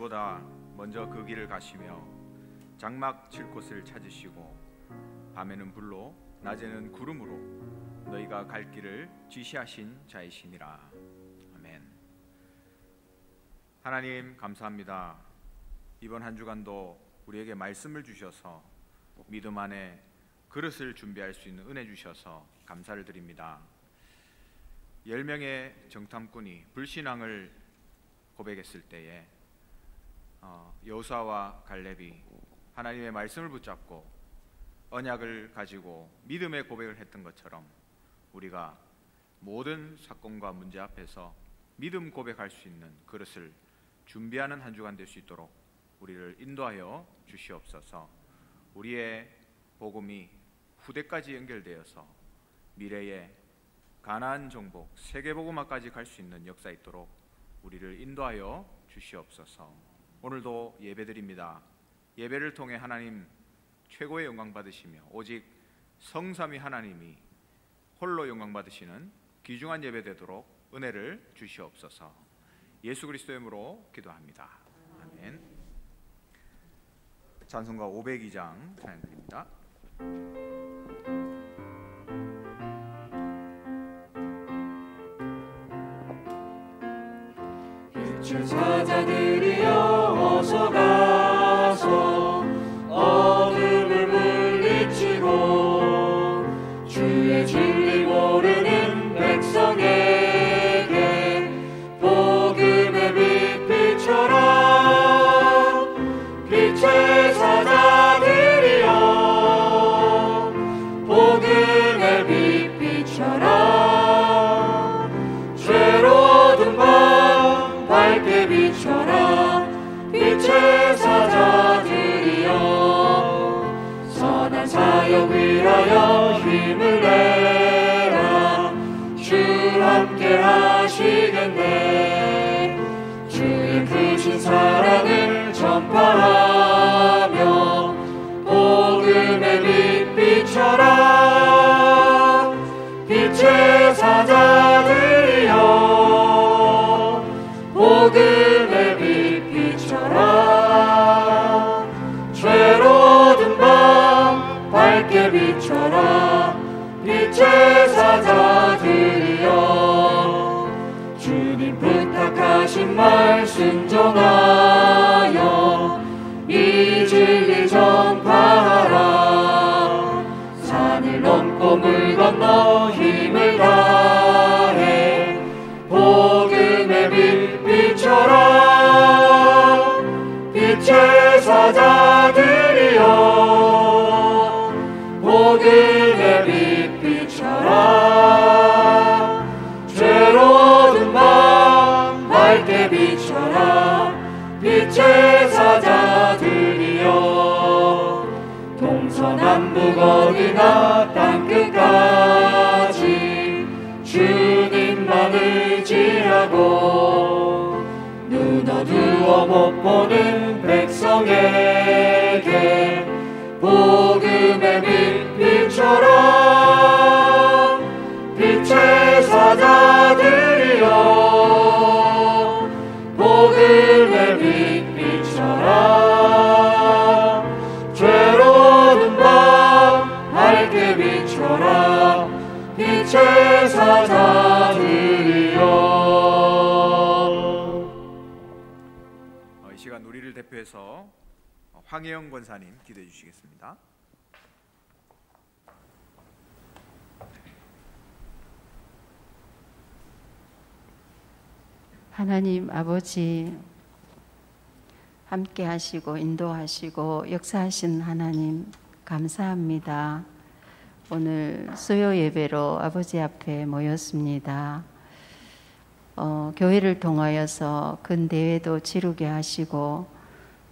저희보다 먼저 그 길을 가시며 장막 칠 곳을 찾으시고 밤에는 불로 낮에는 구름으로 너희가 갈 길을 지시하신 자이시니라. 아멘. 하나님 감사합니다. 이번 한 주간도 우리에게 말씀을 주셔서 믿음 안에 그릇을 준비할 수 있는 은혜 주셔서 감사를 드립니다. 10명의 정탐꾼이 불신앙을 고백했을 때에 여호수아와 갈렙이 하나님의 말씀을 붙잡고 언약을 가지고 믿음의 고백을 했던 것처럼 우리가 모든 사건과 문제 앞에서 믿음 고백할 수 있는 그릇을 준비하는 한 주간 될 수 있도록 우리를 인도하여 주시옵소서. 우리의 복음이 후대까지 연결되어서 미래에 가나안 정복, 세계복음화까지 갈 수 있는 역사 있도록 우리를 인도하여 주시옵소서. 오늘도 예배드립니다. 예배를 통해 하나님 최고의 영광 받으시며 오직 성삼위 하나님이 홀로 영광 받으시는 귀중한 예배 되도록 은혜를 주시옵소서. 예수 그리스도의 이름으로 기도합니다. 아멘. 찬송가 502장 찬양드립니다. 빛을 찾아들이여 어서 가서 어둠을 물리치고 주의 진리 모르는 백성에게 복음의 빛 비춰라. 빛의 사자들이여 복음의 빛 비춰라. 죄로운 밤 밝게 비춰라. 빛의 사자들이여 선한 사역 위하여 힘을 내라. 주 함께 하시겠네. 주의 크신 사랑을 전파하며 복음의 빛 비춰라. 빛의 사자들이여 복음의 빛 비춰라. 죄로운 밤 밝게 비춰라. 빛의 사자들이여 주님 부탁하신 말 순종하여 이 진리 전파하라. 산을 넘고 물 건너 힘을 다해 복음의 빛 비춰라. 빛의 사자들이여 복음의 빛 비춰라. 죄로운 밤 밝게 비춰라. 빛의 사자들이여 동서남북 어디나 땅끝까지 주님만 의지하고 눈 어두워 못 보는 백성에게 복음의 빛 비춰라. 빛의 사자들이여 복음의 빛 비춰라. 죄로운 밤 밝게 비춰라. 빛의 사자들이여. 이 시간 우리를 대표해서 황혜영 권사님 기도해 주시겠습니다. 하나님 아버지, 함께 하시고 인도하시고 역사하신 하나님 감사합니다. 오늘 수요 예배로 아버지 앞에 모였습니다. 교회를 통하여서 큰 대회도 치르게 하시고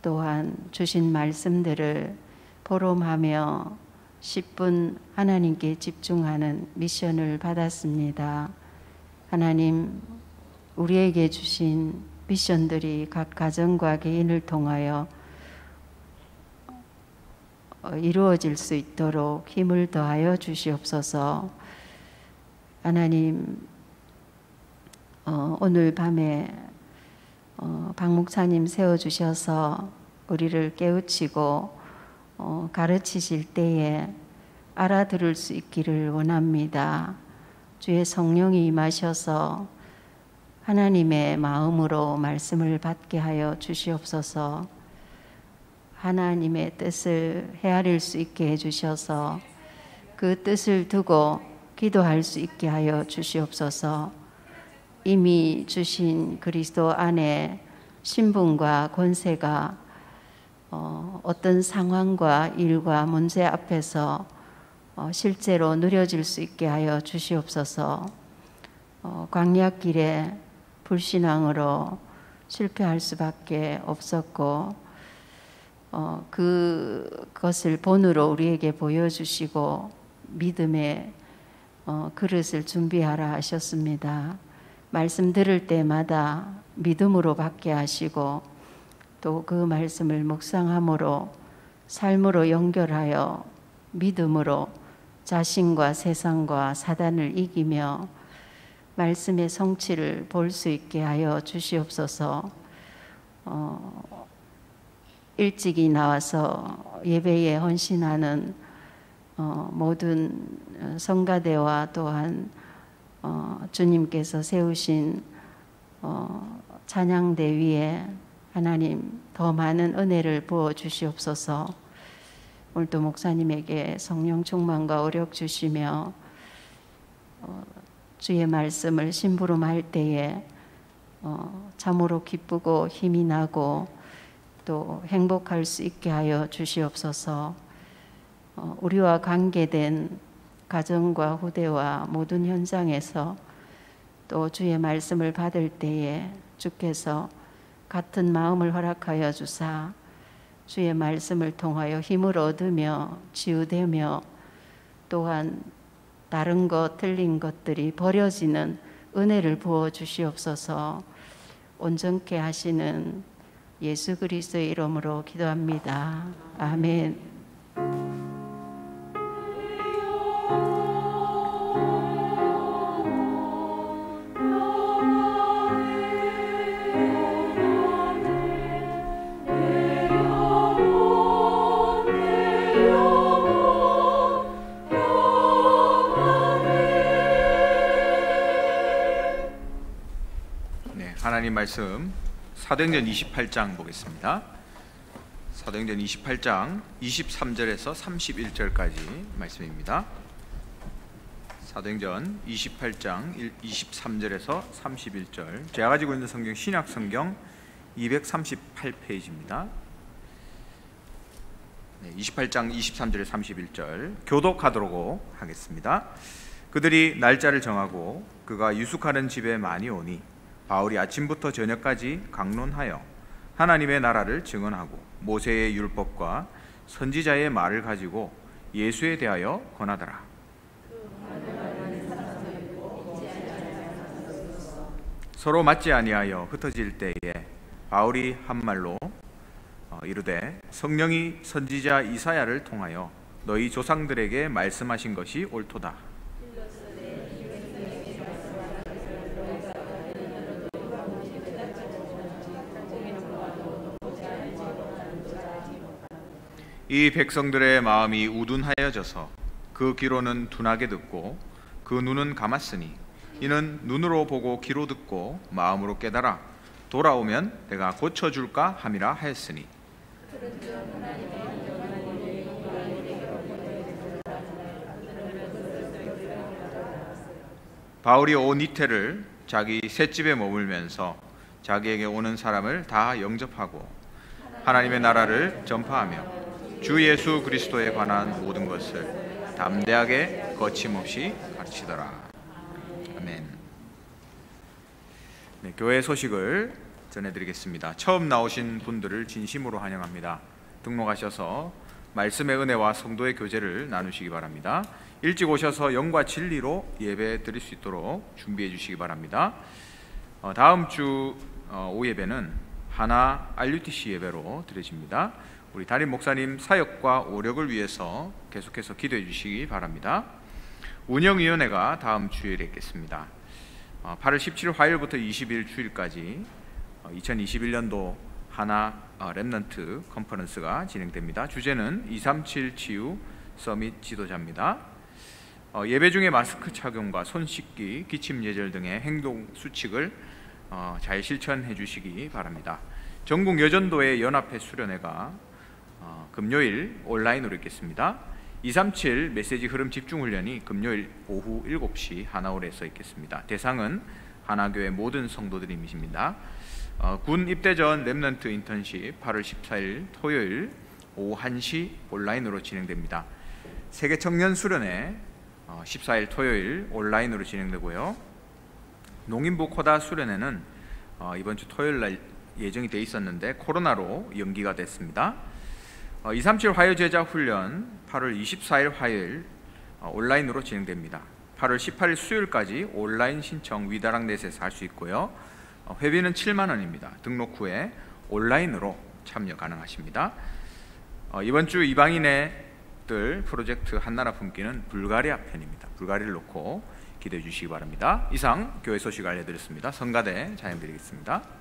또한 주신 말씀들을 포럼하며 10분 하나님께 집중하는 미션을 받았습니다. 하나님, 우리에게 주신 미션들이 각 가정과 개인을 통하여 이루어질 수 있도록 힘을 더하여 주시옵소서. 하나님, 오늘 밤에 박 목사님 세워주셔서 우리를 깨우치고 가르치실 때에 알아들을 수 있기를 원합니다. 주의 성령이 임하셔서 하나님의 마음으로 말씀을 받게 하여 주시옵소서. 하나님의 뜻을 헤아릴 수 있게 해주셔서 그 뜻을 두고 기도할 수 있게 하여 주시옵소서. 이미 주신 그리스도 안에 신분과 권세가 어떤 상황과 일과 문제 앞에서 실제로 누려질 수 있게 하여 주시옵소서. 광야길에 불신앙으로 실패할 수밖에 없었고 그것을 본으로 우리에게 보여주시고 믿음의 그릇을 준비하라 하셨습니다. 말씀 들을 때마다 믿음으로 받게 하시고 또 그 말씀을 묵상함으로 삶으로 연결하여 믿음으로 자신과 세상과 사단을 이기며 말씀의 성취를 볼 수 있게 하여 주시옵소서. 일찍이 나와서 예배에 헌신하는 모든 성가대와 또한 주님께서 세우신 찬양대 위에 하나님 더 많은 은혜를 부어 주시옵소서. 오늘도 목사님에게 성령 충만과 오력 주시며 주의 말씀을 심부름할 때에 참으로 기쁘고 힘이 나고 또 행복할 수 있게 하여 주시옵소서. 우리와 관계된 가정과 후대와 모든 현장에서 또 주의 말씀을 받을 때에 주께서 같은 마음을 허락하여 주사 주의 말씀을 통하여 힘을 얻으며 치유되며 또한 다른 것 틀린 것들이 버려지는 은혜를 부어 주시옵소서. 온전케 하시는 예수 그리스도의 이름으로 기도합니다. 아멘. 하나님 말씀 사도행전 28장 보겠습니다. 사도행전 28장 23절에서 31절까지 말씀입니다. 사도행전 28장 23절에서 31절. 제가 가지고 있는 성경 신약 성경 238페이지입니다. 28장 23절에 31절 교독하도록 하겠습니다. 그들이 날짜를 정하고 그가 유숙하는 집에 많이 오니 바울이 아침부터 저녁까지 강론하여 하나님의 나라를 증언하고 모세의 율법과 선지자의 말을 가지고 예수에 대하여 권하더라. 서로 맞지 아니하여 흩어질 때에 바울이 한 말로 이르되 성령이 선지자 이사야를 통하여 너희 조상들에게 말씀하신 것이 옳도다. 이 백성들의 마음이 우둔하여져서 그 귀로는 둔하게 듣고 그 눈은 감았으니 이는 눈으로 보고 귀로 듣고 마음으로 깨달아 돌아오면 내가 고쳐줄까 함이라 하였으니 바울이 온 이태를 자기 셋집에 머물면서 자기에게 오는 사람을 다 영접하고 하나님의 나라를 전파하며 주 예수 그리스도에 관한 모든 것을 담대하게 거침없이 가르치더라. 아멘. 네, 교회 소식을 전해드리겠습니다. 처음 나오신 분들을 진심으로 환영합니다. 등록하셔서 말씀의 은혜와 성도의 교제를 나누시기 바랍니다. 일찍 오셔서 영과 진리로 예배 드릴 수 있도록 준비해 주시기 바랍니다. 다음 주 오후 예배는 하나 RUTC 예배로 드려집니다. 우리 담임 목사님 사역과 오력을 위해서 계속해서 기도해 주시기 바랍니다. 운영위원회가 다음 주일에 있겠습니다. 8월 17일 화요일부터 20일 주일까지 2021년도 하나 렘넌트 컨퍼런스가 진행됩니다. 주제는 237 치유 서밋 지도자입니다. 예배 중에 마스크 착용과 손 씻기, 기침 예절 등의 행동 수칙을 잘 실천해 주시기 바랍니다. 전국 여전도의 연합회 수련회가 금요일 온라인으로 있겠습니다. 237 메시지 흐름 집중 훈련이 금요일 오후 7시 하나홀에서 있겠습니다. 대상은 하나교회 모든 성도들입니다. 군 입대 전 렘넌트 인턴십 8월 14일 토요일 오후 1시 온라인으로 진행됩니다. 세계 청년 수련회 14일 토요일 온라인으로 진행되고요. 농인부 코다 수련회는 이번 주 토요일 날 예정이 돼 있었는데 코로나로 연기가 됐습니다. 237 화요 제자 훈련 8월 24일 화요일 온라인으로 진행됩니다. 8월 18일 수요일까지 온라인 신청 위다락넷에서 할 수 있고요. 회비는 7만 원입니다. 등록 후에 온라인으로 참여 가능하십니다. 이번 주 이방인애들 프로젝트 한나라 품기는 불가리아 편입니다. 불가리아를 놓고 기대해 주시기 바랍니다. 이상 교회 소식 알려드렸습니다. 성가대 찬양드리겠습니다.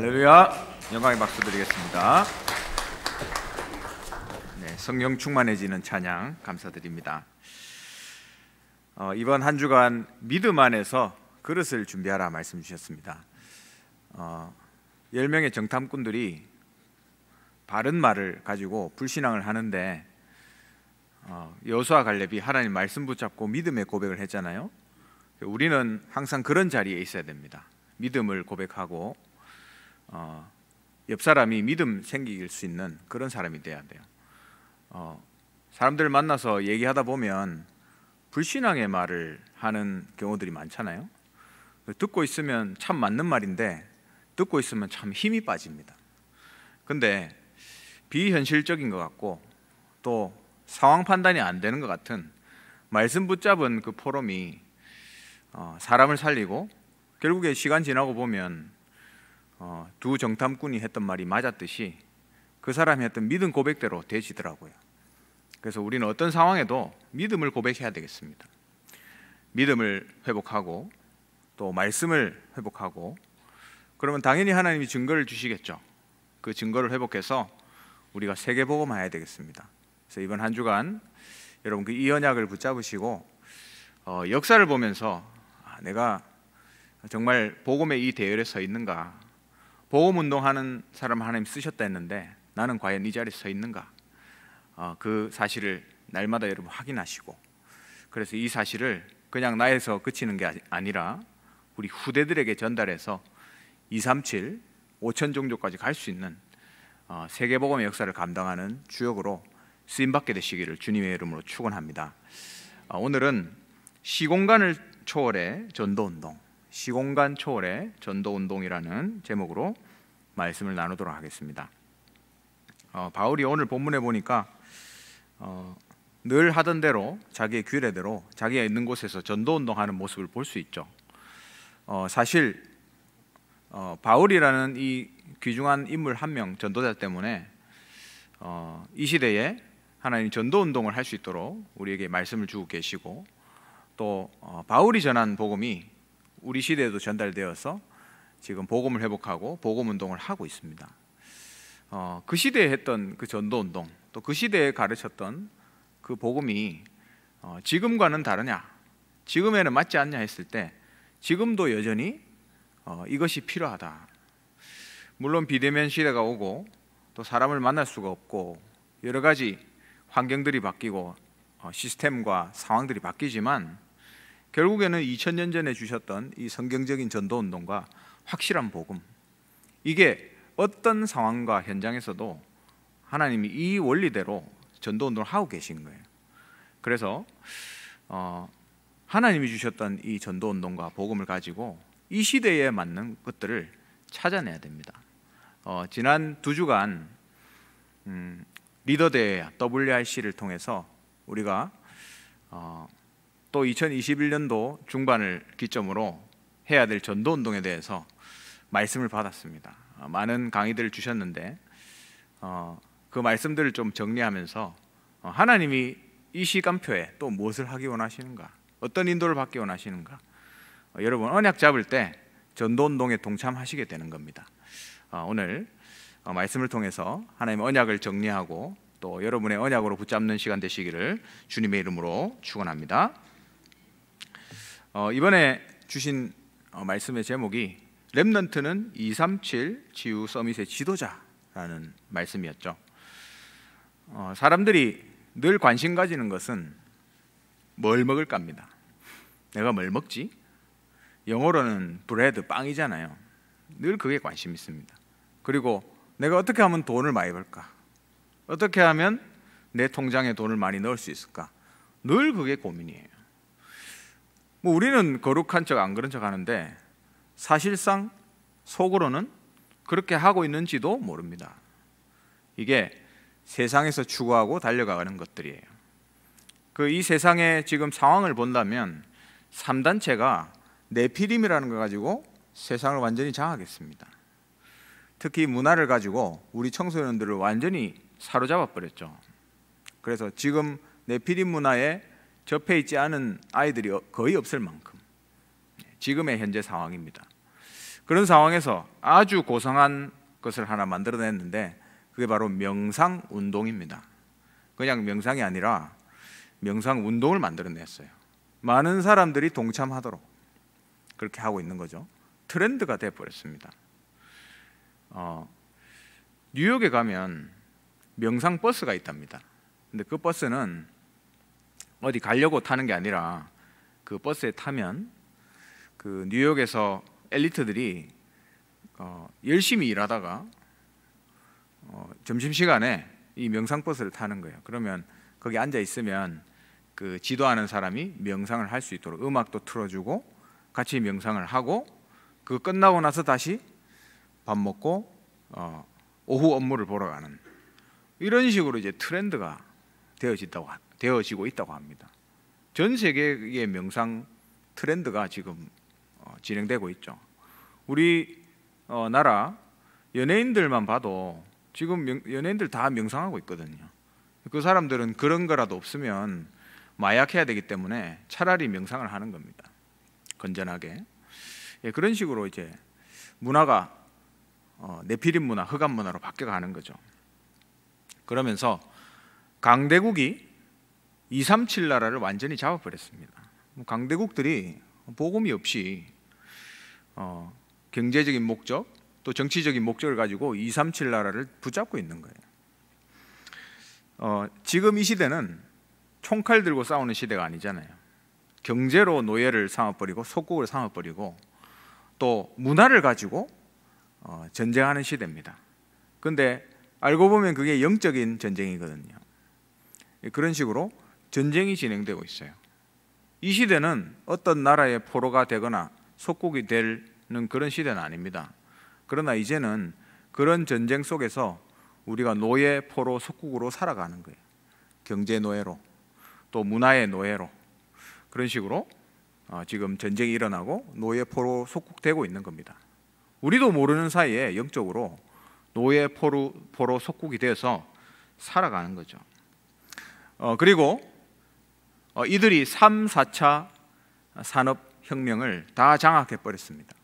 할렐루야. 영광의 박수 드리겠습니다. 네, 성령 충만해지는 찬양 감사드립니다. 이번 한 주간 믿음 안에서 그릇을 준비하라 말씀 주셨습니다. 10명의 정탐꾼들이 바른 말을 가지고 불신앙을 하는데 여호수아 갈렙이 하나님 말씀 붙잡고 믿음의 고백을 했잖아요. 우리는 항상 그런 자리에 있어야 됩니다. 믿음을 고백하고 옆 사람이 믿음 생길 수 있는 그런 사람이 돼야 돼요. 사람들 만나서 얘기하다 보면 불신앙의 말을 하는 경우들이 많잖아요. 듣고 있으면 참 맞는 말인데 듣고 있으면 참 힘이 빠집니다. 근데 비현실적인 것 같고 또 상황 판단이 안 되는 것 같은 말씀 붙잡은 그 포럼이 사람을 살리고 결국에 시간 지나고 보면 두 정탐꾼이 했던 말이 맞았듯이 그 사람이 했던 믿음 고백대로 되지더라고요. 그래서 우리는 어떤 상황에도 믿음을 고백해야 되겠습니다. 믿음을 회복하고 또 말씀을 회복하고 그러면 당연히 하나님이 증거를 주시겠죠. 그 증거를 회복해서 우리가 세계복음화해야 되겠습니다. 그래서 이번 한 주간 여러분 그 이 언약을 붙잡으시고 역사를 보면서 내가 정말 복음의 이 대열에 서 있는가, 복음 운동하는 사람 하나님 쓰셨다 했는데 나는 과연 이 자리에 서 있는가, 그 사실을 날마다 여러분 확인하시고, 그래서 이 사실을 그냥 나에서 그치는 게 아니라 우리 후대들에게 전달해서 237, 5천 종족까지 갈 수 있는 세계복음의 역사를 감당하는 주역으로 쓰임받게 되시기를 주님의 이름으로 축원합니다. 오늘은 시공간을 초월해 전도운동, 시공간 초월해 전도운동이라는 제목으로 말씀을 나누도록 하겠습니다. 바울이 오늘 본문에 보니까 늘 하던 대로 자기의 규례대로 자기가 있는 곳에서 전도운동하는 모습을 볼 수 있죠. 사실 바울이라는 이 귀중한 인물 한 명, 전도자 때문에 이 시대에 하나님 전도운동을 할 수 있도록 우리에게 말씀을 주고 계시고 또 바울이 전한 복음이 우리 시대에도 전달되어서 지금 복음을 회복하고 복음운동을 하고 있습니다. 그 시대에 했던 그 전도운동, 또 그 시대에 가르쳤던 그 복음이 지금과는 다르냐, 지금에는 맞지 않냐 했을 때 지금도 여전히 이것이 필요하다. 물론 비대면 시대가 오고 또 사람을 만날 수가 없고 여러 가지 환경들이 바뀌고 시스템과 상황들이 바뀌지만 결국에는 2000년 전에 주셨던 이 성경적인 전도운동과 확실한 복음, 이게 어떤 상황과 현장에서도 하나님이 이 원리대로 전도운동을 하고 계신 거예요. 그래서 하나님이 주셨던 이 전도운동과 복음을 가지고 이 시대에 맞는 것들을 찾아내야 됩니다. 지난 2주간 리더대회 WRC를 통해서 우리가 또 2021년도 중반을 기점으로 해야 될 전도운동에 대해서 말씀을 받았습니다. 많은 강의들을 주셨는데 그 말씀들을 좀 정리하면서 하나님이 이 시간표에 또 무엇을 하기 원하시는가, 어떤 인도를 받기 원하시는가, 여러분 언약 잡을 때 전도운동에 동참하시게 되는 겁니다. 오늘 말씀을 통해서 하나님의 언약을 정리하고 또 여러분의 언약으로 붙잡는 시간 되시기를 주님의 이름으로 축원합니다. 이번에 주신 말씀의 제목이 렘넌트는 237 지우 서밋의 지도자라는 말씀이었죠. 사람들이 늘 관심 가지는 것은 뭘 먹을까입니다. 내가 뭘 먹지? 영어로는 브레드, 빵이잖아요. 늘 그게 관심 있습니다. 그리고 내가 어떻게 하면 돈을 많이 벌까? 어떻게 하면 내 통장에 돈을 많이 넣을 수 있을까? 늘 그게 고민이에요. 우리는 거룩한 척 안 그런 척 하는데 사실상 속으로는 그렇게 하고 있는지도 모릅니다. 이게 세상에서 추구하고 달려가는 것들이에요. 이 세상의 지금 상황을 본다면 3단체가 네피림이라는 걸 가지고 세상을 완전히 장악했습니다. 특히 문화를 가지고 우리 청소년들을 완전히 사로잡아 버렸죠. 그래서 지금 네피림 문화에 접해 있지 않은 아이들이 거의 없을 만큼 지금의 현재 상황입니다. 그런 상황에서 아주 고상한 것을 하나 만들어냈는데 그게 바로 명상운동입니다. 그냥 명상이 아니라 명상운동을 만들어냈어요. 많은 사람들이 동참하도록 그렇게 하고 있는 거죠. 트렌드가 되어버렸습니다. 뉴욕에 가면 명상버스가 있답니다. 근데 그 버스는 어디 가려고 타는 게 아니라 그 버스에 타면 그 뉴욕에서 엘리트들이 열심히 일하다가 점심시간에 이 명상버스를 타는 거예요. 그러면 거기 앉아 있으면 그 지도하는 사람이 명상을 할 수 있도록 음악도 틀어주고 같이 명상을 하고 그 끝나고 나서 다시 밥 먹고 오후 업무를 보러 가는 이런 식으로 이제 트렌드가 되어지고 있다고 합니다. 전 세계의 명상 트렌드가 지금 진행되고 있죠. 우리 나라 연예인들만 봐도 지금 연예인들 다 명상하고 있거든요. 그 사람들은 그런 거라도 없으면 마약해야 되기 때문에 차라리 명상을 하는 겁니다. 건전하게. 예, 그런 식으로 이제 문화가 네피림 문화, 흑암 문화로 바뀌어가는 거죠. 그러면서 강대국이 237 나라를 완전히 잡아버렸습니다. 강대국들이 복음이 없이 경제적인 목적 또 정치적인 목적을 가지고 237 나라를 붙잡고 있는 거예요. 지금 이 시대는 총칼 들고 싸우는 시대가 아니잖아요. 경제로 노예를 삼아버리고 속국을 삼아버리고 또 문화를 가지고 전쟁하는 시대입니다. 그런데 알고 보면 그게 영적인 전쟁이거든요. 그런 식으로 전쟁이 진행되고 있어요. 이 시대는 어떤 나라의 포로가 되거나 속국이 되는 그런 시대는 아닙니다. 그러나 이제는 그런 전쟁 속에서 우리가 노예, 포로, 속국으로 살아가는 거예요. 경제 노예로 또 문화의 노예로 그런 식으로 지금 전쟁이 일어나고 노예, 포로, 속국되고 있는 겁니다. 우리도 모르는 사이에 영적으로 노예, 포로, 속국이 되어서 살아가는 거죠. 그리고 이들이 3, 4차 산업혁명을 다 장악해버렸습니다.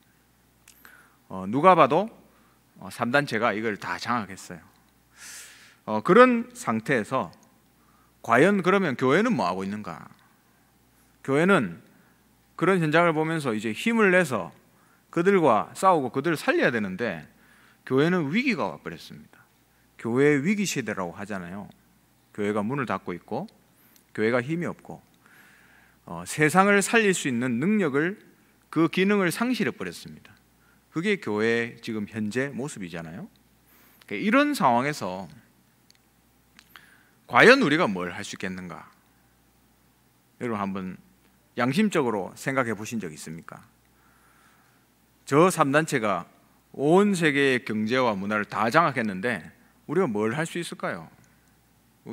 누가 봐도 3단체가 이걸 다 장악했어요. 그런 상태에서 과연 그러면 교회는 뭐 하고 있는가? 교회는 그런 현장을 보면서 이제 힘을 내서 그들과 싸우고 그들을 살려야 되는데 교회는 위기가 와버렸습니다. 교회의 위기 시대라고 하잖아요. 교회가 문을 닫고 있고 교회가 힘이 없고 세상을 살릴 수 있는 능력을 그 기능을 상실해 버렸습니다. 그게 교회의 지금 현재 모습이잖아요. 이런 상황에서 과연 우리가 뭘 할 수 있겠는가? 여러분 한번 양심적으로 생각해 보신 적 있습니까? 저 3단체가 온 세계의 경제와 문화를 다 장악했는데 우리가 뭘 할 수 있을까요?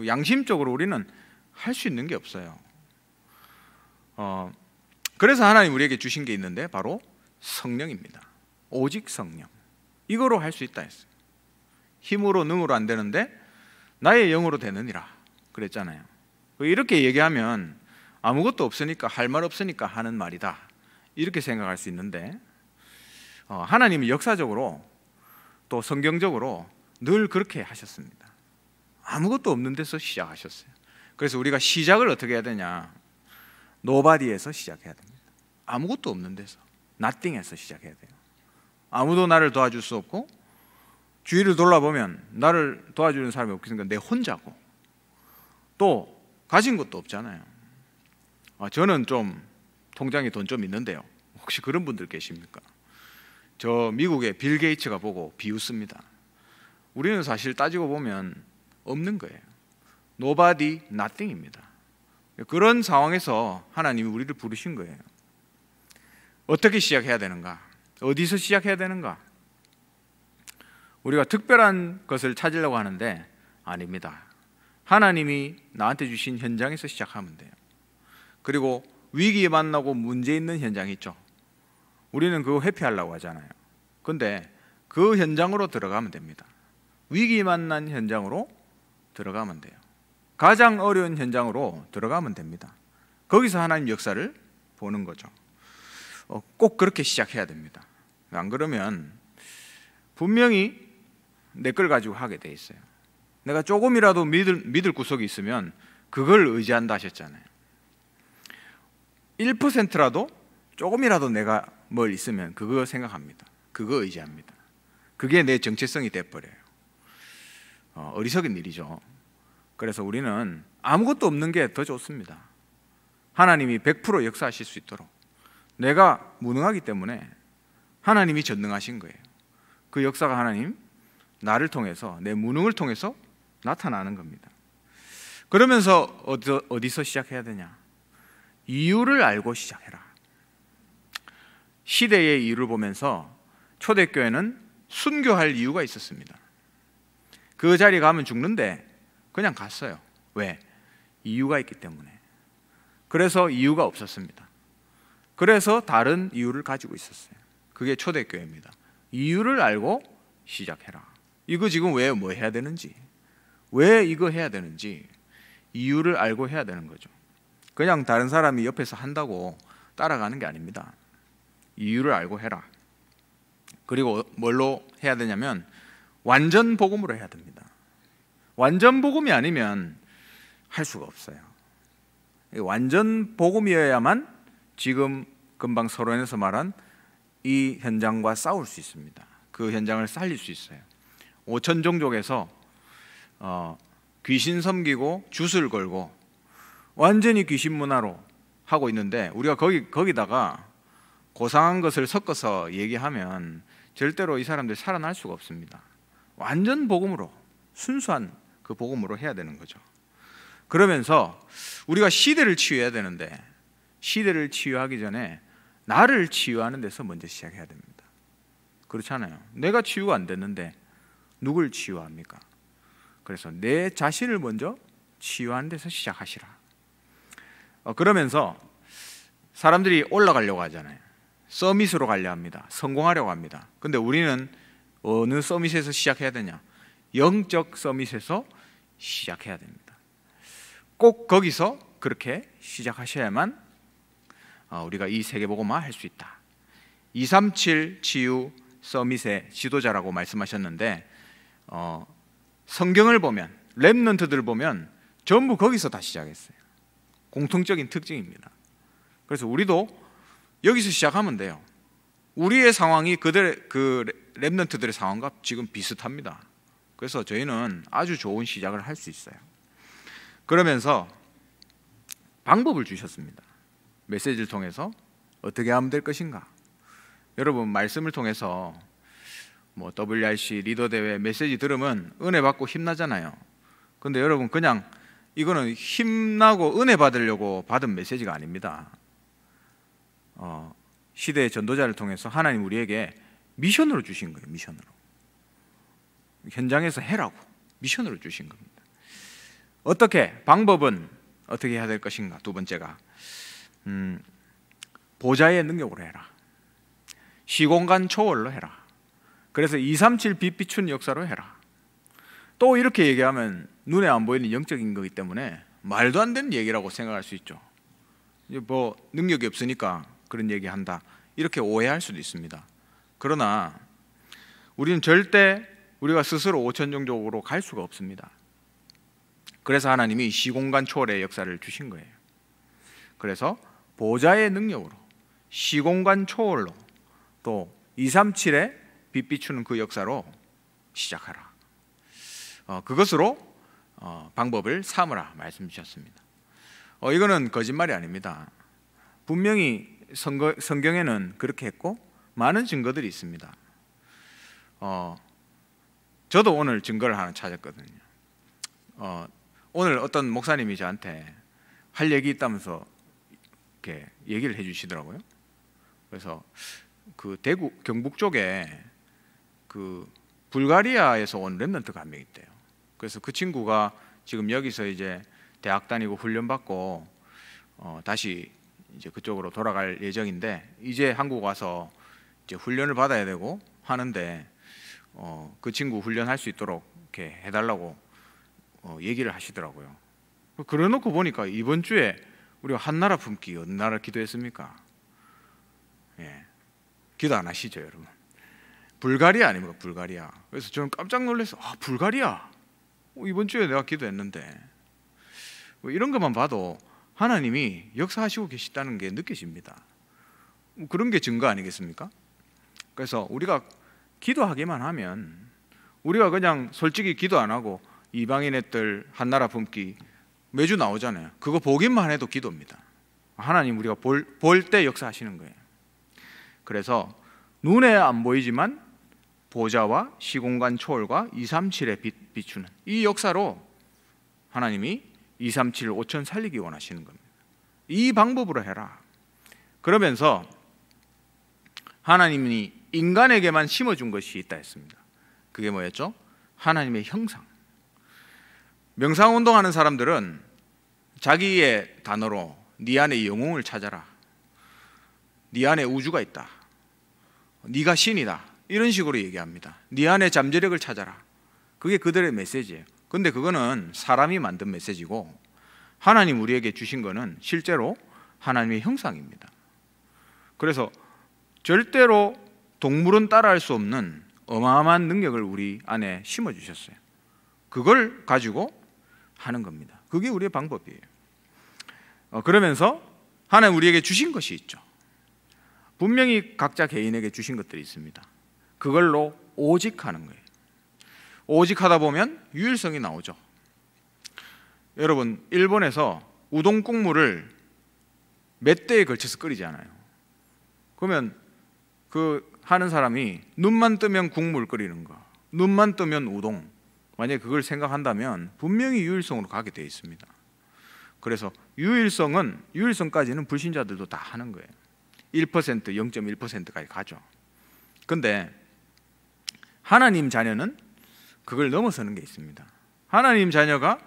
양심적으로 우리는 할 수 있는 게 없어요. 그래서 하나님 우리에게 주신 게 있는데 바로 성령입니다. 오직 성령. 이거로 할 수 있다 했어요. 힘으로 능으로 안 되는데 나의 영으로 되느니라 그랬잖아요. 이렇게 얘기하면 아무것도 없으니까 할 말 없으니까 하는 말이다 이렇게 생각할 수 있는데 하나님이 역사적으로 또 성경적으로 늘 그렇게 하셨습니다. 아무것도 없는 데서 시작하셨어요. 그래서 우리가 시작을 어떻게 해야 되냐? 노바디에서 시작해야 됩니다. 아무것도 없는 데서, nothing에서 시작해야 돼요. 아무도 나를 도와줄 수 없고 주위를 돌아보면 나를 도와주는 사람이 없으니까 내 혼자고 또 가진 것도 없잖아요. 저는 좀 통장에 돈 좀 있는데요. 혹시 그런 분들 계십니까? 저 미국의 빌 게이츠가 보고 비웃습니다. 우리는 사실 따지고 보면 없는 거예요. Nobody, nothing입니다. 그런 상황에서 하나님이 우리를 부르신 거예요. 어떻게 시작해야 되는가? 어디서 시작해야 되는가? 우리가 특별한 것을 찾으려고 하는데 아닙니다. 하나님이 나한테 주신 현장에서 시작하면 돼요. 그리고 위기에 만나고 문제 있는 현장이 있죠. 우리는 그거 회피하려고 하잖아요. 근데 그 현장으로 들어가면 됩니다. 위기 만난 현장으로 들어가면 돼요. 가장 어려운 현장으로 들어가면 됩니다. 거기서 하나님 역사를 보는 거죠. 꼭 그렇게 시작해야 됩니다. 안 그러면 분명히 내 걸 가지고 하게 돼 있어요. 내가 조금이라도 믿을 구석이 있으면 그걸 의지한다 하셨잖아요. 1%라도 조금이라도 내가 뭘 있으면 그거 생각합니다. 그거 의지합니다. 그게 내 정체성이 돼버려요. 어리석은 일이죠. 그래서 우리는 아무것도 없는 게 더 좋습니다. 하나님이 100% 역사하실 수 있도록. 내가 무능하기 때문에 하나님이 전능하신 거예요. 그 역사가 하나님 나를 통해서, 내 무능을 통해서 나타나는 겁니다. 그러면서 어디서 시작해야 되냐? 이유를 알고 시작해라. 시대의 이유를 보면서 초대교회는 순교할 이유가 있었습니다. 그 자리에 가면 죽는데 그냥 갔어요. 왜? 이유가 있기 때문에. 그래서 이유가 없었습니다. 그래서 다른 이유를 가지고 있었어요. 그게 초대교회입니다. 이유를 알고 시작해라. 이거 지금 왜 뭐 해야 되는지, 왜 이거 해야 되는지 이유를 알고 해야 되는 거죠. 그냥 다른 사람이 옆에서 한다고 따라가는 게 아닙니다. 이유를 알고 해라. 그리고 뭘로 해야 되냐면 완전 복음으로 해야 됩니다. 완전 복음이 아니면 할 수가 없어요. 완전 복음이어야만 지금 금방 서론에서 말한 이 현장과 싸울 수 있습니다. 그 현장을 살릴 수 있어요. 5천 종족에서 귀신 섬기고 죗을 걸고 완전히 귀신 문화로 하고 있는데, 우리가 거기다가 고상한 것을 섞어서 얘기하면 절대로 이 사람들이 살아날 수가 없습니다. 완전 복음으로, 순수한 그 복음으로 해야 되는 거죠. 그러면서 우리가 시대를 치유해야 되는데, 시대를 치유하기 전에 나를 치유하는 데서 먼저 시작해야 됩니다. 그렇잖아요. 내가 치유가 안 됐는데 누굴 치유합니까? 그래서 내 자신을 먼저 치유하는 데서 시작하시라. 그러면서 사람들이 올라가려고 하잖아요. 서밋으로 가려 합니다. 성공하려고 합니다. 근데 우리는 어느 서밋에서 시작해야 되냐? 영적 서밋에서 시작해야 됩니다. 꼭 거기서 그렇게 시작하셔야만 우리가 이 세계복음화 할 수 있다. 237 치유 서밋의 지도자라고 말씀하셨는데, 성경을 보면, 렘넌트들을 보면 전부 거기서 다 시작했어요. 공통적인 특징입니다. 그래서 우리도 여기서 시작하면 돼요. 우리의 상황이 그 렘넌트들의 상황과 지금 비슷합니다. 그래서 저희는 아주 좋은 시작을 할 수 있어요. 그러면서 방법을 주셨습니다. 메시지를 통해서 어떻게 하면 될 것인가. 여러분, 말씀을 통해서 뭐 WRC 리더 대회 메시지 들으면 은혜 받고 힘나잖아요. 근데 여러분, 그냥 이거는 힘나고 은혜 받으려고 받은 메시지가 아닙니다. 시대의 전도자를 통해서 하나님 우리에게 미션으로 주신 거예요. 미션으로. 현장에서 해라고 미션으로 주신 겁니다. 어떻게? 방법은 어떻게 해야 될 것인가? 두 번째가 보좌의 능력으로 해라. 시공간 초월로 해라. 그래서 237 빛 비춘 역사로 해라. 또 이렇게 얘기하면 눈에 안 보이는 영적인 거기 때문에 말도 안 되는 얘기라고 생각할 수 있죠. 뭐 능력이 없으니까 그런 얘기한다, 이렇게 오해할 수도 있습니다. 그러나 우리는 절대 우리가 스스로 5천 종족으로 갈 수가 없습니다. 그래서 하나님이 시공간 초월의 역사를 주신 거예요. 그래서 보좌의 능력으로, 시공간 초월로, 또 237의 빛 비추는 그 역사로 시작하라. 그것으로 방법을 삼으라 말씀 주셨습니다. 이거는 거짓말이 아닙니다. 분명히 성경에는 그렇게 했고 많은 증거들이 있습니다. 저도 오늘 증거를 하나 찾았거든요. 오늘 어떤 목사님이 저한테 할 얘기 있다면서 이렇게 얘기를 해주시더라고요. 그래서 그 대구 경북 쪽에 그 불가리아에서 온 렘넌트가 한 명 있대요. 그래서 그 친구가 지금 여기서 이제 대학 다니고 훈련 받고 다시 이제 그쪽으로 돌아갈 예정인데, 이제 한국 와서 이제 훈련을 받아야 되고 하는데 그 친구 훈련할 수 있도록 이렇게 해달라고 얘기를 하시더라고요. 그래놓고 보니까 이번 주에 우리가 한나라 품기 어느 나라 기도했습니까? 예, 기도 안 하시죠, 여러분? 불가리아 아닙니까? 불가리아. 그래서 저는 깜짝 놀라서 불가리아? 이번 주에 내가 기도했는데 이런 것만 봐도 하나님이 역사하시고 계시다는 게 느껴집니다. 그런 게 증거 아니겠습니까? 그래서 우리가 기도하기만 하면, 우리가 그냥 솔직히 기도 안 하고 이방인 애들 한나라 품기 매주 나오잖아요. 그거 보기만 해도 기도입니다. 하나님 우리가 볼 때 역사하시는 거예요. 그래서 눈에 안 보이지만 보좌와 시공간 초월과 237에 비추는 이 역사로 하나님이 237 5천 살리기 원하시는 겁니다. 이 방법으로 해라. 그러면서 하나님이 인간에게만 심어준 것이 있다 했습니다. 그게 뭐였죠? 하나님의 형상. 명상운동하는 사람들은 자기의 단어로 네 안에 영웅을 찾아라, 네 안에 우주가 있다, 네가 신이다, 이런 식으로 얘기합니다. 네 안에 잠재력을 찾아라. 그게 그들의 메시지예요. 근데 그거는 사람이 만든 메시지고, 하나님 우리에게 주신 거는 실제로 하나님의 형상입니다. 그래서 절대로 동물은 따라할 수 없는 어마어마한 능력을 우리 안에 심어주셨어요. 그걸 가지고 하는 겁니다. 그게 우리의 방법이에요. 그러면서 하나님 우리에게 주신 것이 있죠. 분명히 각자 개인에게 주신 것들이 있습니다. 그걸로 오직 하는 거예요. 오직 하다 보면 유일성이 나오죠. 여러분, 일본에서 우동 국물을 몇 대에 걸쳐서 끓이잖아요. 그러면 그 하는 사람이 눈만 뜨면 국물 끓이는 거, 눈만 뜨면 우동, 만약에 그걸 생각한다면 분명히 유일성으로 가게 되어 있습니다. 그래서 유일성까지는 불신자들도 다 하는 거예요. 1%, 0.1%까지 가죠. 근데 하나님 자녀는 그걸 넘어서는 게 있습니다. 하나님 자녀가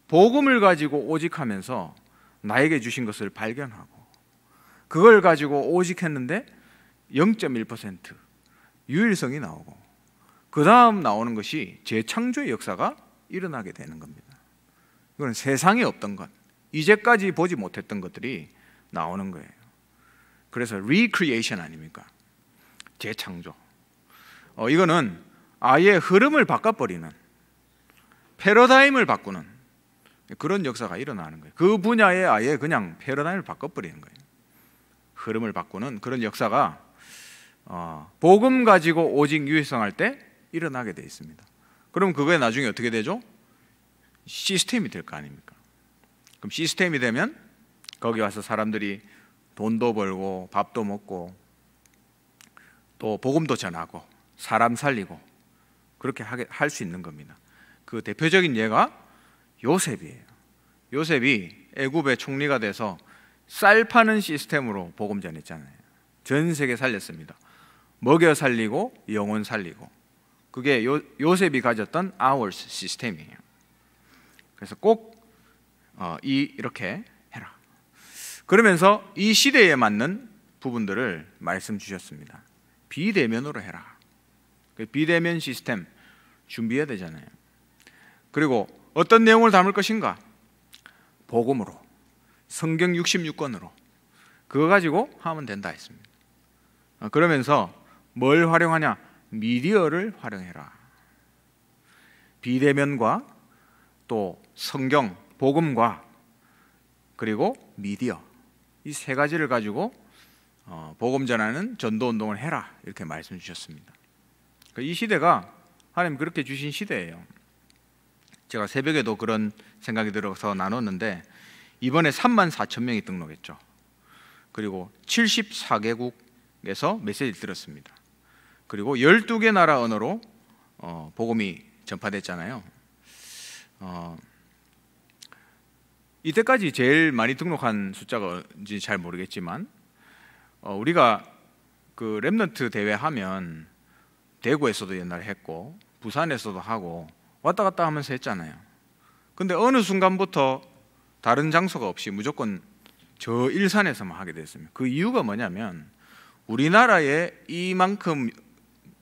복음을 가지고 오직하면서 나에게 주신 것을 발견하고, 그걸 가지고 오직했는데 0.1% 유일성이 나오고, 그 다음 나오는 것이 재창조의 역사가 일어나게 되는 겁니다. 이건 세상에 없던 것, 이제까지 보지 못했던 것들이 나오는 거예요. 그래서 recreation 아닙니까? 재창조. 이거는 아예 흐름을 바꿔버리는, 패러다임을 바꾸는 그런 역사가 일어나는 거예요. 그 분야에 아예 그냥 패러다임을 바꿔버리는 거예요. 흐름을 바꾸는 그런 역사가 복음 가지고 오직 유일성할 때 일어나게 되어 있습니다. 그럼 그게 나중에 어떻게 되죠? 시스템이 될 거 아닙니까? 그럼 시스템이 되면 거기 와서 사람들이 돈도 벌고 밥도 먹고 또 복음도 전하고 사람 살리고 그렇게 할 수 있는 겁니다. 그 대표적인 예가 요셉이에요. 요셉이 애굽의 총리가 돼서 쌀 파는 시스템으로 복음 전했잖아요. 전 세계 살렸습니다. 먹여 살리고 영혼 살리고. 그게 요셉이 가졌던 hours 시스템이에요. 그래서 꼭 이렇게 해라. 그러면서 이 시대에 맞는 부분들을 말씀 주셨습니다. 비대면으로 해라. 비대면 시스템 준비해야 되잖아요. 그리고 어떤 내용을 담을 것인가? 복음으로, 성경 66권으로 그거 가지고 하면 된다 했습니다. 그러면서 뭘 활용하냐? 미디어를 활용해라. 비대면과 또 성경, 복음과 그리고 미디어, 이 세 가지를 가지고 복음 전하는 전도운동을 해라, 이렇게 말씀 주셨습니다. 이 시대가 하나님 그렇게 주신 시대예요. 제가 새벽에도 그런 생각이 들어서 나눴는데, 이번에 34,000명이 등록했죠. 그리고 74개국에서 메시지를 들었습니다. 그리고 12개 나라 언어로 복음이 전파됐잖아요. 이때까지 제일 많이 등록한 숫자가 뭔지 잘 모르겠지만, 우리가 그 렘넌트 대회 하면 대구에서도 옛날에 했고 부산에서도 하고 왔다 갔다 하면서 했잖아요. 근데 어느 순간부터 다른 장소가 없이 무조건 저 일산에서만 하게 됐습니다. 그 이유가 뭐냐면 우리나라에 이만큼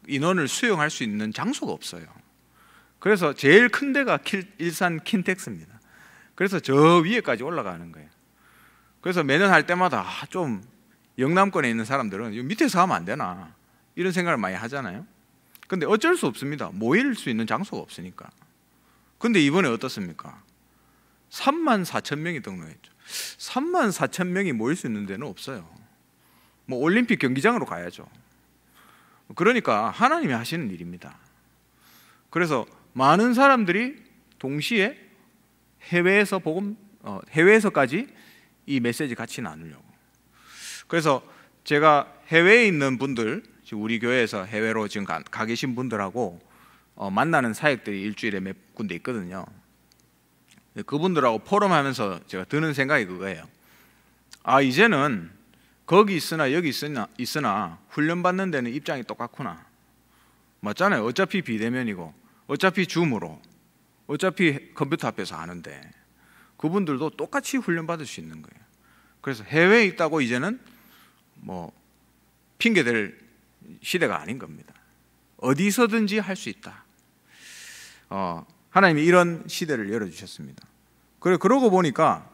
인원을 수용할 수 있는 장소가 없어요. 그래서 제일 큰 데가 일산 킨텍스입니다. 그래서 저 위에까지 올라가는 거예요. 그래서 매년 할 때마다 좀 영남권에 있는 사람들은 밑에서 하면 안 되나 이런 생각을 많이 하잖아요. 근데 어쩔 수 없습니다. 모일 수 있는 장소가 없으니까. 근데 이번에 어떻습니까? 34,000명이 등록했죠. 34,000명이 모일 수 있는 데는 없어요. 뭐 올림픽 경기장으로 가야죠. 그러니까 하나님이 하시는 일입니다. 그래서 많은 사람들이 동시에 해외에서까지 이 메시지 같이 나누려고. 그래서 제가 해외에 있는 분들, 지금 우리 교회에서 해외로 지금 가 계신 분들하고 만나는 사역들이 일주일에 몇 군데 있거든요. 그분들하고 포럼하면서 제가 드는 생각이 그거예요. 아, 이제는 거기 있으나 여기 있으나 훈련받는 데는 입장이 똑같구나. 맞잖아요. 어차피 비대면이고 어차피 줌으로 어차피 컴퓨터 앞에서 하는데 그분들도 똑같이 훈련받을 수 있는 거예요. 그래서 해외에 있다고 이제는 뭐 핑계댈 시대가 아닌 겁니다. 어디서든지 할 수 있다. 하나님이 이런 시대를 열어주셨습니다. 그러고 보니까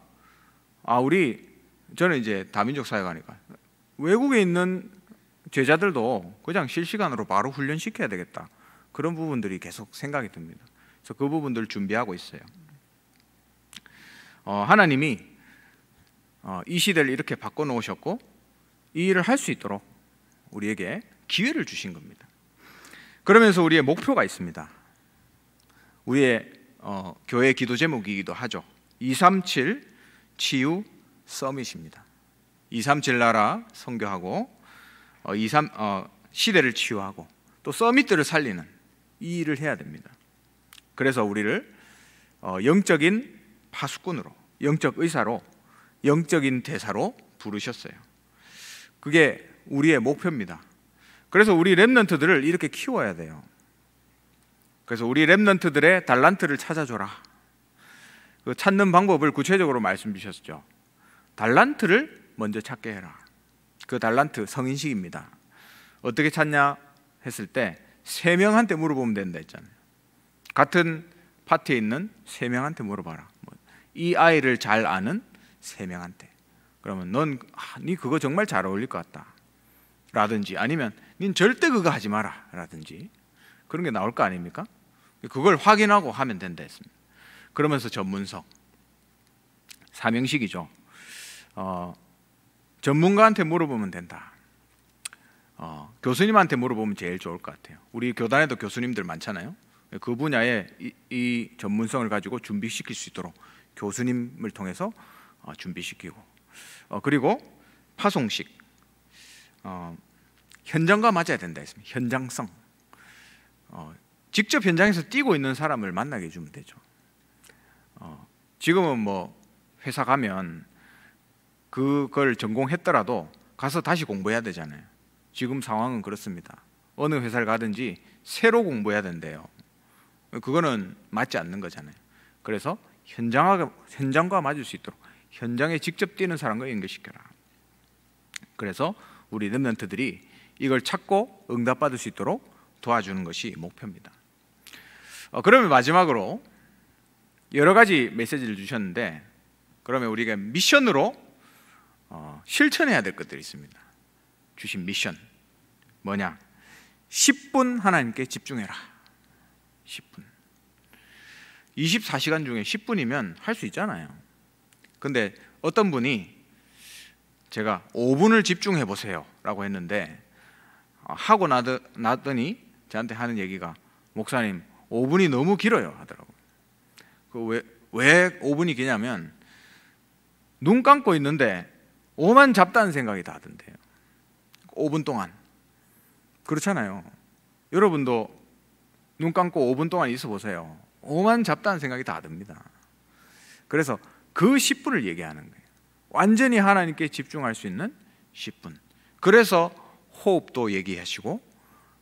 저는 이제 다민족 사역하니까 외국에 있는 제자들도 그냥 실시간으로 바로 훈련시켜야 되겠다. 그런 부분들이 계속 생각이 듭니다. 그래서 그 부분들을 준비하고 있어요. 하나님이 이 시대를 이렇게 바꿔놓으셨고 이 일을 할 수 있도록 우리에게 기회를 주신 겁니다. 그러면서 우리의 목표가 있습니다. 우리의 교회 기도 제목이기도 하죠. 237 치유 서밋입니다. 237 나라 선교하고 시대를 치유하고 또 서밋들을 살리는 이 일을 해야 됩니다. 그래서 우리를 영적인 파수꾼으로, 영적 의사로, 영적인 대사로 부르셨어요. 그게 우리의 목표입니다. 그래서 우리 렘넌트들을 이렇게 키워야 돼요. 그래서 우리 렘넌트들의 달란트를 찾아줘라. 그 찾는 방법을 구체적으로 말씀 주셨죠. 달란트를 먼저 찾게 해라. 그 달란트 성인식입니다. 어떻게 찾냐 했을 때 3명한테 물어보면 된다 했잖아요. 같은 파티에 있는 3명한테 물어봐라. 이 아이를 잘 아는 3명한테. 그러면 네 그거 정말 잘 어울릴 것 같다 라든지, 아니면 닌 절대 그거 하지 마라 라든지, 그런 게 나올 거 아닙니까? 그걸 확인하고 하면 된다 했습니다. 그러면서 전문성, 사명식이죠. 전문가한테 물어보면 된다. 교수님한테 물어보면 제일 좋을 것 같아요. 우리 교단에도 교수님들 많잖아요. 그 분야에 이 전문성을 가지고 준비시킬 수 있도록 교수님을 통해서 준비시키고, 그리고 파송식, 현장과 맞아야 된다 했습니다. 현장성, 직접 현장에서 뛰고 있는 사람을 만나게 해주면 되죠. 지금은 뭐 회사 가면 그걸 전공했더라도 가서 다시 공부해야 되잖아요. 지금 상황은 그렇습니다. 어느 회사를 가든지 새로 공부해야 된대요. 그거는 맞지 않는 거잖아요. 그래서 현장과 맞을 수 있도록 현장에 직접 뛰는 사람과 연결시켜라. 그래서 우리 렘넌트들이 이걸 찾고 응답받을 수 있도록 도와주는 것이 목표입니다. 그러면 마지막으로 여러 가지 메시지를 주셨는데, 그러면 우리가 미션으로 실천해야 될 것들이 있습니다. 주신 미션 뭐냐? 10분 하나님께 집중해라. 10분. 24시간 중에 10분이면 할 수 있잖아요. 근데 어떤 분이 제가 5분을 집중해 보세요 라고 했는데, 하고 나더니 저한테 하는 얘기가, 목사님 5분이 너무 길어요 하더라고요. 왜 5분이 기냐면 눈 감고 있는데 오만 잡다는 생각이 다 든대요. 5분 동안. 그렇잖아요. 여러분도 눈 감고 5분 동안 있어 보세요. 오만 잡다는 생각이 다 듭니다. 그래서 그 10분을 얘기하는 거예요. 완전히 하나님께 집중할 수 있는 10분. 그래서 호흡도 얘기하시고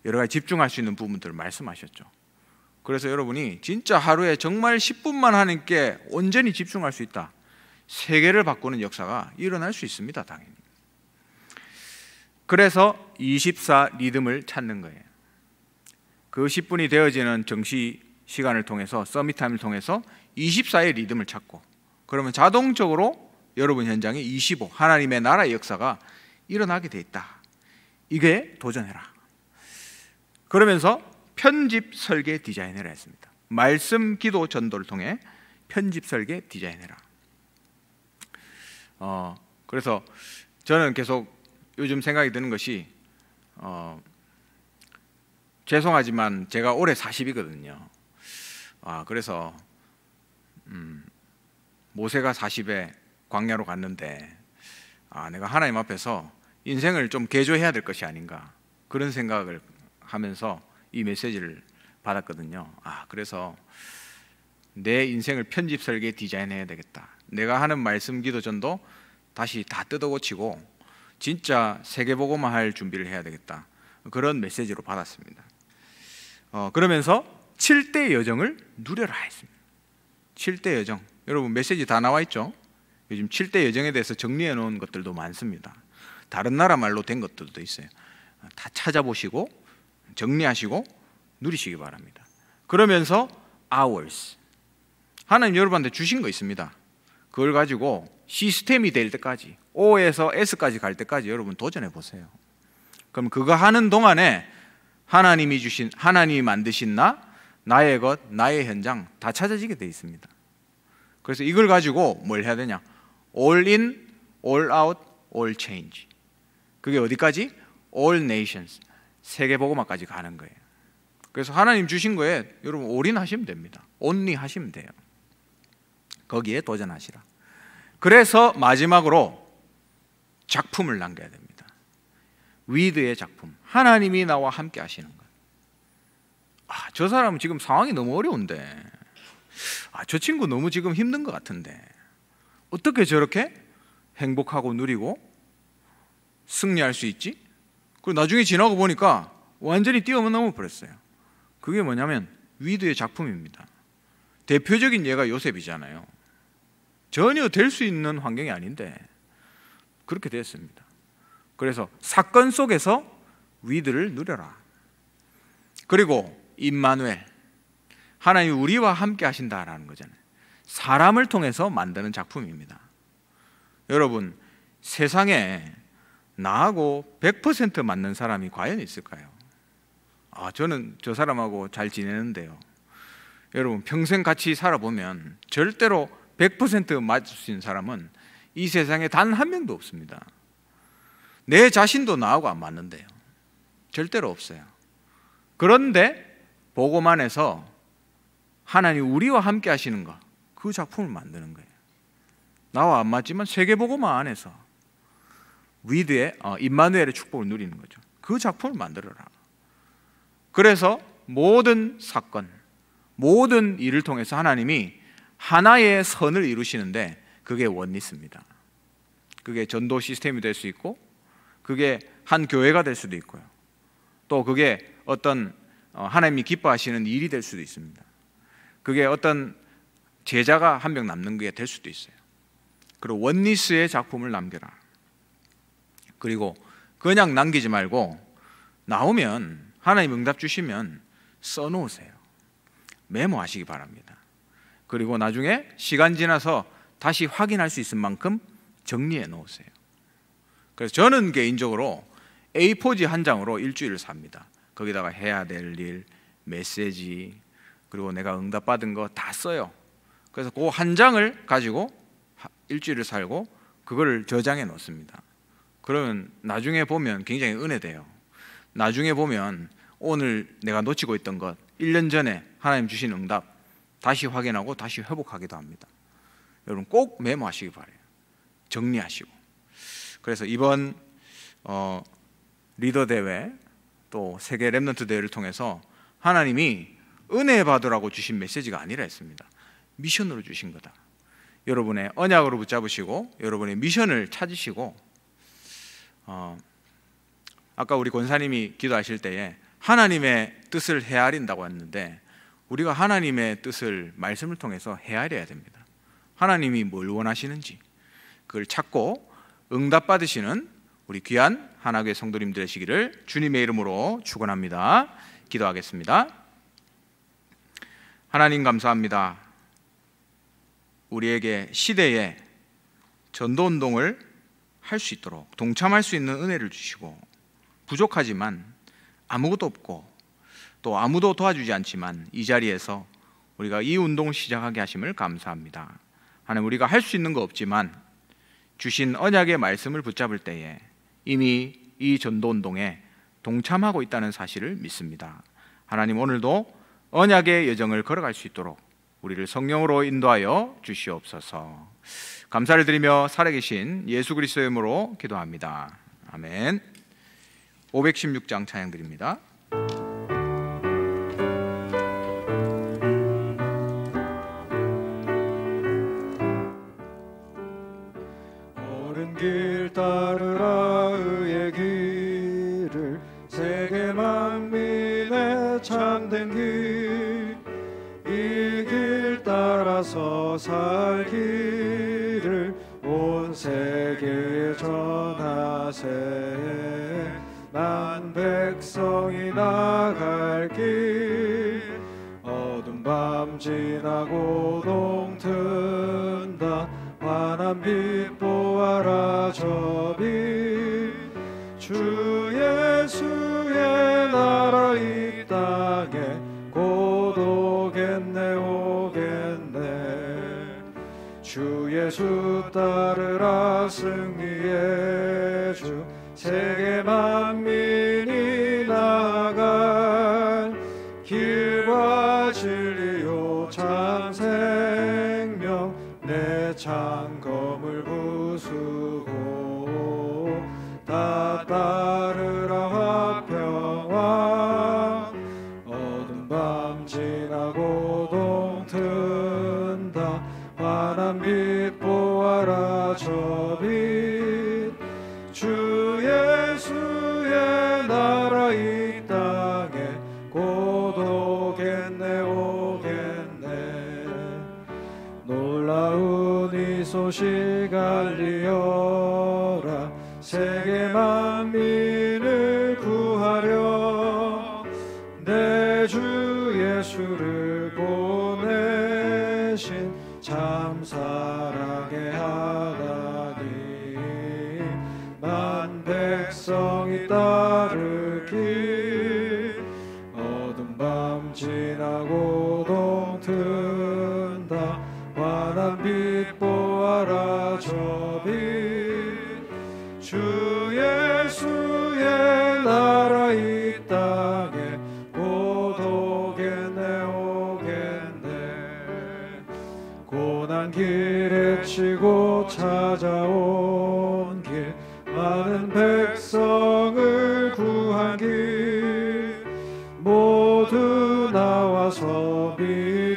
여러 가지 집중할 수 있는 부분들을 말씀하셨죠. 그래서 여러분이 진짜 하루에 정말 10분만 하나님께 온전히 집중할 수 있다, 세계를 바꾸는 역사가 일어날 수 있습니다. 당연히. 그래서 24 리듬을 찾는 거예요. 그 10분이 되어지는 정시 시간을 통해서, 서밋타임을 통해서 24의 리듬을 찾고, 그러면 자동적으로 여러분 현장에 25 하나님의 나라의 역사가 일어나게 돼 있다. 이게 도전해라. 그러면서 편집 설계 디자인해라 했습니다. 말씀, 기도, 전도를 통해 편집 설계 디자인해라. 그래서 저는 계속 요즘 생각이 드는 것이 죄송하지만 제가 올해 40이거든요. 그래서 모세가 40에 광야로 갔는데 내가 하나님 앞에서 인생을 좀 개조해야 될 것이 아닌가, 그런 생각을 하면서 이 메시지를 받았거든요. 그래서 내 인생을 편집 설계 디자인해야 되겠다. 내가 하는 말씀, 기도, 전도 다시 다 뜯어고치고 진짜 세계복음화 할 준비를 해야 되겠다. 그런 메시지로 받았습니다. 그러면서 7대 여정을 누려라 했습니다. 7대 여정, 여러분 메시지 다 나와 있죠? 요즘 7대 여정에 대해서 정리해 놓은 것들도 많습니다. 다른 나라 말로 된 것들도 있어요. 다 찾아보시고 정리하시고 누리시기 바랍니다. 그러면서 hours, 하나님 여러분한테 주신 거 있습니다. 그걸 가지고 시스템이 될 때까지, O에서 S까지 갈 때까지 여러분 도전해 보세요. 그럼 그거 하는 동안에 하나님이 만드신 나의 것, 나의 현장 다 찾아지게 돼 있습니다. 그래서 이걸 가지고 뭘 해야 되냐? All in, all out, all change. 그게 어디까지? All nations, 세계복음화까지 가는 거예요. 그래서 하나님 주신 거에 여러분 all in 하시면 됩니다. only 하시면 돼요. 거기에 도전하시라. 그래서 마지막으로 작품을 남겨야 됩니다. 위드의 작품, 하나님이 나와 함께 하시는 것. 저 사람은 지금 상황이 너무 어려운데, 저 친구 너무 지금 힘든 것 같은데 어떻게 저렇게 행복하고 누리고 승리할 수 있지? 그리고 나중에 지나고 보니까 완전히 뛰어넘어 버렸어요. 그게 뭐냐면 위드의 작품입니다. 대표적인 예가 요셉이잖아요. 전혀 될 수 있는 환경이 아닌데 그렇게 됐습니다. 그래서 사건 속에서 위드를 누려라. 그리고 임마누엘, 하나님이 우리와 함께 하신다라는 거잖아요. 사람을 통해서 만드는 작품입니다. 여러분, 세상에 나하고 100% 맞는 사람이 과연 있을까요? 저는 저 사람하고 잘 지내는데요. 여러분, 평생 같이 살아보면 절대로 100% 맞을 수 있는 사람은 이 세상에 단 한 명도 없습니다. 내 자신도 나하고 안 맞는데요. 절대로 없어요. 그런데 복음 안에서 하나님 우리와 함께 하시는 것, 그 작품을 만드는 거예요. 나와 안 맞지만 세계복음화 안에서 위드의 임마누엘의 축복을 누리는 거죠. 그 작품을 만들어라. 그래서 모든 사건, 모든 일을 통해서 하나님이 하나의 선을 이루시는데 그게 원리스입니다. 그게 전도 시스템이 될 수 있고, 그게 한 교회가 될 수도 있고요. 또 그게 어떤 하나님이 기뻐하시는 일이 될 수도 있습니다. 그게 어떤 제자가 한 명 남는 게 될 수도 있어요. 그리고 원리스의 작품을 남겨라. 그리고 그냥 남기지 말고 나오면 하나님 응답 주시면 써놓으세요. 메모하시기 바랍니다. 그리고 나중에 시간 지나서 다시 확인할 수 있을 만큼 정리해 놓으세요. 그래서 저는 개인적으로 A4지 한 장으로 일주일을 삽니다. 거기다가 해야 될 일, 메시지, 그리고 내가 응답받은 거 다 써요. 그래서 그 한 장을 가지고 일주일을 살고 그거를 저장해 놓습니다. 그러면 나중에 보면 굉장히 은혜돼요. 나중에 보면 오늘 내가 놓치고 있던 것, 1년 전에 하나님 주신 응답 다시 확인하고 다시 회복하기도 합니다. 여러분 꼭 메모하시기 바라요. 정리하시고. 그래서 이번 리더 대회 또 세계 렘넌트 대회를 통해서 하나님이 은혜 받으라고 주신 메시지가 아니라 했습니다. 미션으로 주신 거다. 여러분의 언약으로 붙잡으시고 여러분의 미션을 찾으시고, 아까 우리 권사님이 기도하실 때에 하나님의 뜻을 헤아린다고 했는데, 우리가 하나님의 뜻을 말씀을 통해서 헤아려야 됩니다. 하나님이 뭘 원하시는지 그걸 찾고 응답받으시는 우리 귀한 하나교회 성도님 되시기를 주님의 이름으로 축원합니다. 기도하겠습니다. 하나님 감사합니다. 우리에게 시대에 전도운동을 할 수 있도록 동참할 수 있는 은혜를 주시고, 부족하지만 아무것도 없고 또 아무도 도와주지 않지만 이 자리에서 우리가 이 운동을 시작하게 하심을 감사합니다. 하나님, 우리가 할 수 있는 거 없지만 주신 언약의 말씀을 붙잡을 때에 이미 이 전도운동에 동참하고 있다는 사실을 믿습니다. 하나님, 오늘도 언약의 여정을 걸어갈 수 있도록 우리를 성령으로 인도하여 주시옵소서. 감사를 드리며 살아계신 예수 그리스도의 이름으로 기도합니다. 아멘. 516장 찬양 드립니다. 옳은 길 따르라 의의 길을 세계 만민의 참된 길 이 길 따라서 살기를 온 세계에 전하세 만 백성이 나갈 길 어둠 밤 지나고 동튼다 환한 빛 보아라 저 빛 주 예수의 나라 이 땅에 곧 오겠네 오겠네 주 예수 따르라 승리의 주 세계 만민이 나아갈 길과 진리요 참 생명 내 창검을 부수고 다 따르라 화평왕 어둠 밤 지나고 동튼다 환한 빛 보아라 저 빛 주 예수의 나라 이 땅에 곧 오겠네 오겠네 놀라운 이 소식 알리어라 세계 만민을 구하려 내 주 예수를 보내신 참 사랑의 하나님 만 백성이 따르길 어둠 밤 지나고 동튼다 환한 빛 보아라 저 빛 주 예수의 나라 이 땅에 곧 오겠네 오겠네 고난 길에 치고 찾아온 길 많은 백성을 구한 길 모두 나와서 믿으면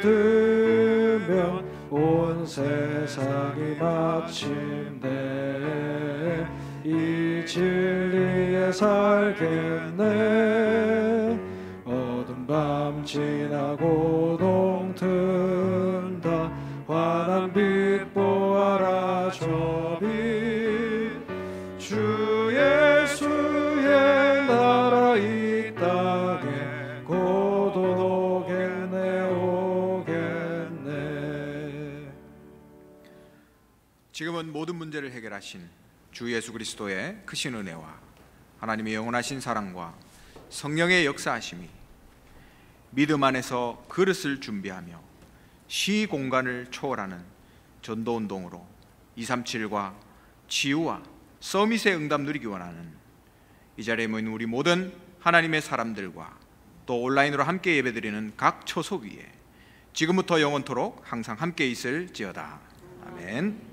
온 세상이 마침내 이 진리에 살겠네 어둠 밤 지나고 동튼다 환한 빛 보아라 저 빛 주 예수의 나라 이 땅에 곧 오겠네 오겠네. 지금은 모든 문제를 해결하신 주 예수 그리스도의 크신 은혜와 하나님의 영원하신 사랑과 성령의 역사하심이 믿음 안에서 그릇을 준비하며 시 공간을 초월하는 전도운동으로 237과 치유와 서밋의 응답 누리기 원하는 이 자리에 모인 우리 모든 하나님의 사람들과 또 온라인으로 함께 예배드리는 각 초소 위에 지금부터 영원토록 항상 함께 있을지어다. 아멘.